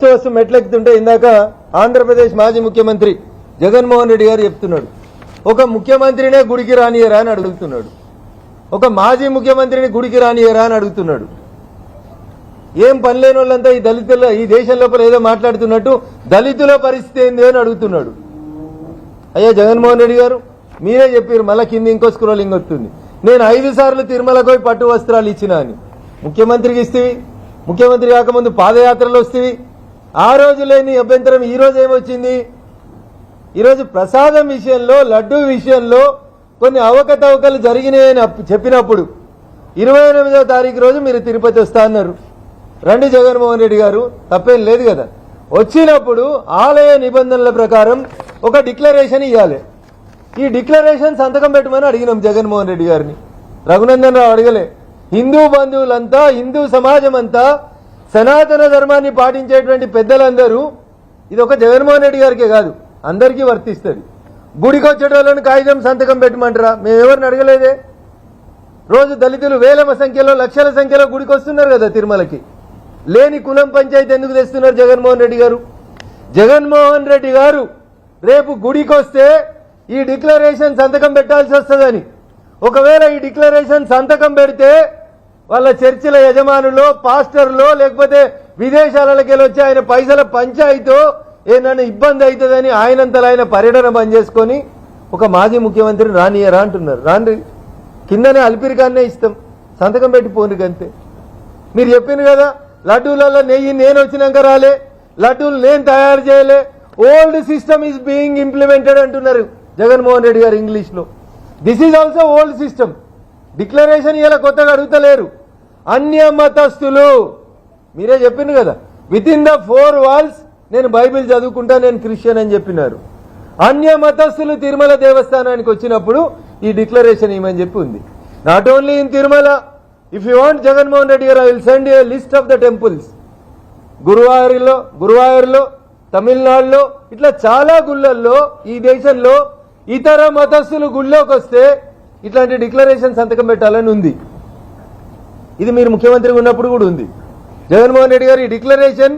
వస్తూ మెట్లెక్కుతుంటే ఇందాక ఆంధ్రప్రదేశ్ మాజీ ముఖ్యమంత్రి జగన్మోహన్ రెడ్డి గారు చెప్తున్నాడు, ఒక ముఖ్యమంత్రినే గుడికి రానియరా అని అడుగుతున్నాడు. ఒక మాజీ ముఖ్యమంత్రిని గుడికి రానియరా అని అడుగుతున్నాడు. ఏం పని లేని వాళ్ళంతా ఈ దళితుల ఈ దేశం లోపల ఏదో మాట్లాడుతున్నట్టు దళితుల పరిస్థితి ఏంది అని అడుగుతున్నాడు. అయ్యా జగన్మోహన్ రెడ్డి గారు, మీరే చెప్పారు, మళ్ళా కింద ఇంకో స్క్రోలింగ్ వస్తుంది. నేను 5 సార్లు తిరుమలకు పోయి పట్టు వస్త్రాలు ఇచ్చినా అని. ముఖ్యమంత్రికి ఇస్తేవి, ముఖ్యమంత్రి కాకముందు పాదయాత్రలు వస్తేవి. ఆ రోజు లేని అభ్యంతరం ఈ రోజు ఏమొచ్చింది? ఈరోజు ప్రసాదం విషయంలో, లడ్డూ విషయంలో కొన్ని అవకతవకలు జరిగినాయని చెప్పినప్పుడు 28వ తారీఖు రోజు మీరు తిరుపతి వస్తా అన్నారు. రండి జగన్మోహన్ రెడ్డి గారు, తప్పేం లేదు కదా. వచ్చినప్పుడు ఆలయ నిబంధనల ప్రకారం ఒక డిక్లరేషన్ ఇవ్వాలి. ఈ డిక్లరేషన్ సంతకం పెట్టమని అడిగినాం జగన్మోహన్ రెడ్డి గారిని. రఘునందన్ రావు అడగలే. హిందూ బంధువులంతా, హిందూ సమాజం అంతా, సనాతన ధర్మాన్ని పాటించేటువంటి పెద్దలందరూ, ఇది ఒక జగన్మోహన్ రెడ్డి గారికే కాదు అందరికీ వర్తిస్తుంది. గుడికి వచ్చేటోళ్ళని కాగితం సంతకం పెట్టమంటారా? మేమెవరిని అడగలేదే. రోజు దళితులు వేల సంఖ్యలో, లక్షల సంఖ్యలో గుడికి వస్తున్నారు కదా తిరుమలకి. లేని కులం పంచాయతీ ఎందుకు తెస్తున్నారు జగన్మోహన్ రెడ్డి గారు? జగన్మోహన్ రెడ్డి గారు రేపు గుడికి వస్తే ఈ డిక్లరేషన్ సంతకం పెట్టాల్సి వస్తుందని, ఒకవేళ ఈ డిక్లరేషన్ సంతకం పెడితే వాళ్ళ చర్చిల యజమానులో, పాస్టర్లో, లేకపోతే విదేశాలకి వచ్చి ఆయన పైసల పంచాయితో ఏదైనా ఇబ్బంది అవుతుందని ఆయనంతలో ఆయన పర్యటన బంద్ చేసుకొని ఒక మాజీ ముఖ్యమంత్రిని రానియరా అంటున్నారు. రాండి, కిందనే అల్పిరికాన్నే ఇస్తాం, సంతకం పెట్టి పోను అంతే. మీరు చెప్పింది కదా, లడ్డూలలో నెయ్యి నేను వచ్చినాక రాలే, లడ్డూలు నేను తయారు చేయలే, old system is being implemented అంటున్నారు జగన్మోహన్ రెడ్డి గారు ఇంగ్లీష్ లో. This is also old system. Declaration ఇలా కొత్తగా అడుగుతలేరు. అన్య మతస్థులు, మీరే చెప్పింది కదా, విత్ ఇన్ ద 4 వాల్స్ నేను బైబిల్ చదువుకుంటా, నేను క్రిస్టియన్ అని చెప్పినారు. అన్య మతస్థులు తిరుమల దేవస్థానానికి వచ్చినప్పుడు ఈ డిక్లరేషన్ ఇవ్వమని చెప్పి ఉంది. Not only in Tirumala, if you want Jaganmohan Reddy గారు, I will send a list of the temples. గురువాయూర్లో, తమిళనాడులో, ఇట్లా చాలా గుళ్ళల్లో ఈ దేశంలో ఇతర మతస్థులు గుళ్ళోకి వస్తే ఇట్లాంటి డిక్లరేషన్ సంతకం పెట్టాలని ఉంది. ఇది మీరు ముఖ్యమంత్రిగా ఉన్నప్పుడు కూడా ఉంది. జగన్మోహన్ రెడ్డి గారు ఈ declaration,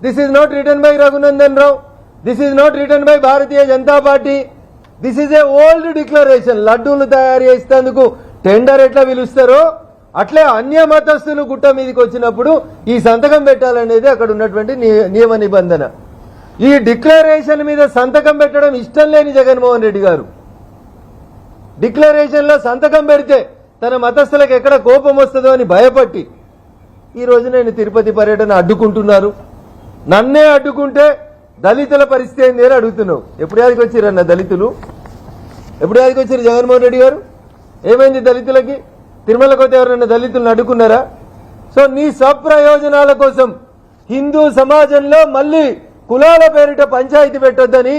this is not written by Raghunandan Rao, this is not written by Bharatiya Janata party, this is a old declaration. లడ్డూలు తయారు చేసేందుకు టెండర్ ఎట్లా పిలుస్తారో అట్లే అన్య మతస్థులు గుట్ట మీదకి వచ్చినప్పుడు ఈ సంతకం పెట్టాలనేది అక్కడ ఉన్నటువంటి నియమ నిబంధన. ఈ డిక్లరేషన్ మీద సంతకం పెట్టడం ఇష్టం లేని జగన్మోహన్ రెడ్డి గారు డిక్లరేషన్ లో సంతకం పెడితే తన మతస్థులకు ఎక్కడ కోపం వస్తుందో అని భయపట్టి ఈ రోజు నేను తిరుపతి పర్యటన అడ్డుకుంటున్నారు. నన్నే అడ్డుకుంటే దళితుల పరిస్థితి ఏంది అని అడుగుతున్నావు. ఎప్పుడు యాదికి వచ్చిరన్న దళితులు? ఎప్పుడు యాదికి వచ్చారు జగన్మోహన్ రెడ్డి గారు? ఏమైంది దళితులకి? తిరుమలకు పోతే ఎవరన్నా దళితులను అడ్డుకున్నారా? సో నీ స్వప్రయోజనాల కోసం హిందూ సమాజంలో మళ్ళీ కులాల పేరిట పంచాయతీ పెట్టొద్దని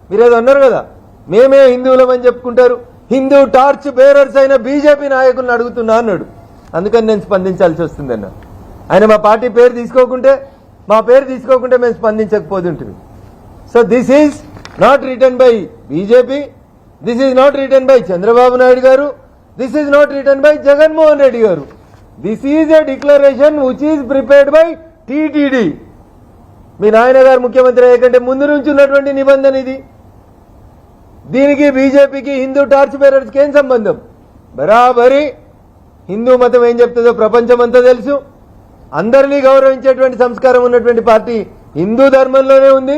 మీరేదో అన్నారు కదా, మేమే హిందువులమని చెప్పుకుంటారు. హిందూ టార్చ్ బేరర్స్ అయిన బీజేపీ నాయకులను అడుగుతున్నా అన్నాడు. అందుకని నేను స్పందించాల్సి వస్తుందన్న. ఆయన మా పార్టీ పేరు తీసుకోకుంటే, మా పేరు తీసుకోకుంటే మేము స్పందించకపోతుంటుంది. So this is not written by BJP, this is not written by Chandrababu Naidu గారు, this is not written by Jaganmohan Reddy గారు. This is a declaration which is prepared by TTD. మీ నాయన గారు ముఖ్యమంత్రి అయ్యే కంటే ముందు నుంచి ఉన్నటువంటి నిబంధన ఇది. దీనికి బీజేపీకి, హిందూ టార్చ్ బేరర్స్కి ఏం సంబంధం? బరాబరి హిందూ మతం ఏం చెప్తుందో ప్రపంచం అంతా తెలుసు. అందరినీ గౌరవించేటువంటి సంస్కారం ఉన్నటువంటి పార్టీ హిందూ ధర్మంలోనే ఉంది.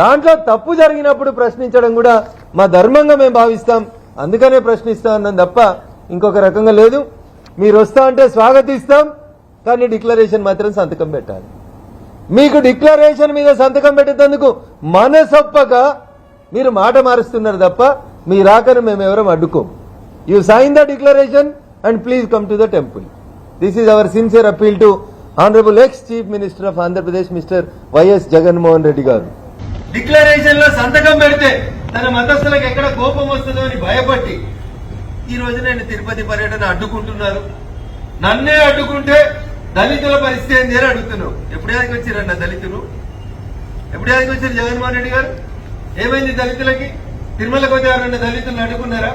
దాంట్లో తప్పు జరిగినప్పుడు ప్రశ్నించడం కూడా మా ధర్మంగా మేము భావిస్తాం. అందుకనే ప్రశ్నిస్తాం అన్నాం తప్ప ఇంకొక రకంగా లేదు. మీరు వస్తా అంటే స్వాగతిస్తాం, కానీ డిక్లరేషన్ మాత్రం సంతకం పెట్టాలి. మీకు డిక్లరేషన్ మీద సంతకం పెట్టేందుకు మనసొప్పక మీరు మాట మారుస్తున్నారు తప్ప మీ రాకను మేము ఎవరం అడ్డుకోం. You sign the declaration and please come to the temple. This is our sincere appeal to honourable ex chief minister of Andhra Pradesh mister YS Jaganmohan Reddy గారు. డిక్లరేషన్ లో సంతకం పెడితే తన మతస్థులకు ఎక్కడ కోపం వస్తుందో అని భయపట్టి ఈ రోజు నేను తిరుపతి పర్యటన అడ్డుకుంటున్నారు. నన్నే అడ్డుకుంటే దళితుల పరిస్థితి ఏంది అని అడుగుతున్నావు. ఎప్పుడు యాదికి వచ్చారన్న దళితులు? ఎప్పుడు యాదికి వచ్చారు జగన్మోహన్ రెడ్డి గారు? ఏమైంది దళితులకి? తిరుమలకు పోతే ఎవరన్నా దళితులను అడ్డుకున్నారా?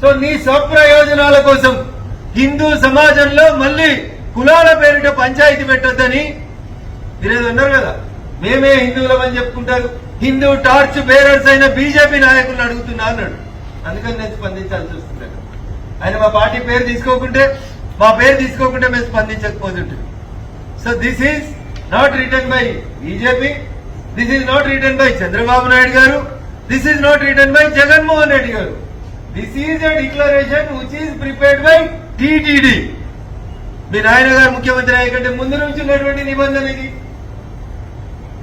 సో నీ స్వప్రయోజనాల కోసం హిందూ సమాజంలో మళ్ళీ కులాల పేరిట పంచాయతీ పెట్టొద్దని మీరేదో అన్నారు కదా, మేమే హిందువులమని చెప్పుకుంటారు, హిందూ టార్చ్ బేరర్స్ అయిన బీజేపీ నాయకులను అడుగుతున్నా అన్నాడు. అందుకని నేను స్పందించాల్సి వస్తుంది. ఆయన మా పార్టీ పేరు తీసుకోకుంటే, మా పేరు తీసుకోకుంటే మేము స్పందించకపోతుంటే. So this is not written by BJP, this is not written by Chandrababu Naidu గారు, this is not written by Jaganmohan Reddy గారు. This is a declaration which is prepared by TTD. మీ నాయన గారు ముఖ్యమంత్రి అయ్యే కంటే ముందు నుంచి ఉన్నటువంటి నిబంధన ఇది.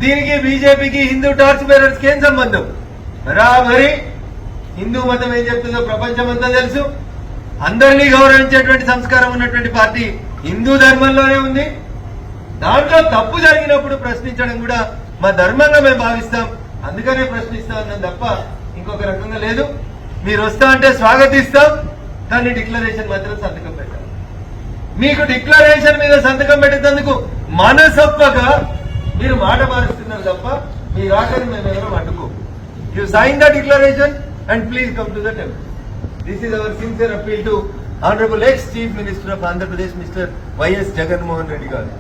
దీనికి బీజేపీకి హిందూ టార్చ్ బేరర్స్ కి ఏం సంబంధం? బరాబరి హిందూ మతం ఏం చెప్తుందో ప్రపంచమంతా తెలుసు. అందరినీ గౌరవించేటువంటి సంస్కారం ఉన్నటువంటి పార్టీ హిందూ ధర్మంలోనే ఉంది. దాంట్లో తప్పు జరిగినప్పుడు ప్రశ్నించడం కూడా మా ధర్మంగా మేము భావిస్తాం. అందుకనే ప్రశ్నిస్తా ఉన్నాం తప్ప ఇంకొక రకంగా లేదు. మీరు వస్తా అంటే స్వాగతిస్తాం, కానీ డిక్లరేషన్ మాత్రం సంతకం పెట్టాలి. మీకు డిక్లరేషన్ మీద సంతకం పెట్టేందుకు మనసొప్పగా మీరు మాట మారుస్తున్నారు తప్ప మీ రాకని మేము ఎవరో అడ్డుకో. You sign the declaration and please come to the temple. This is our sincere appeal to Honorable ex-Chief Minister of Andhra Pradesh, Mr. Y.S. Jagannath Reddy garu.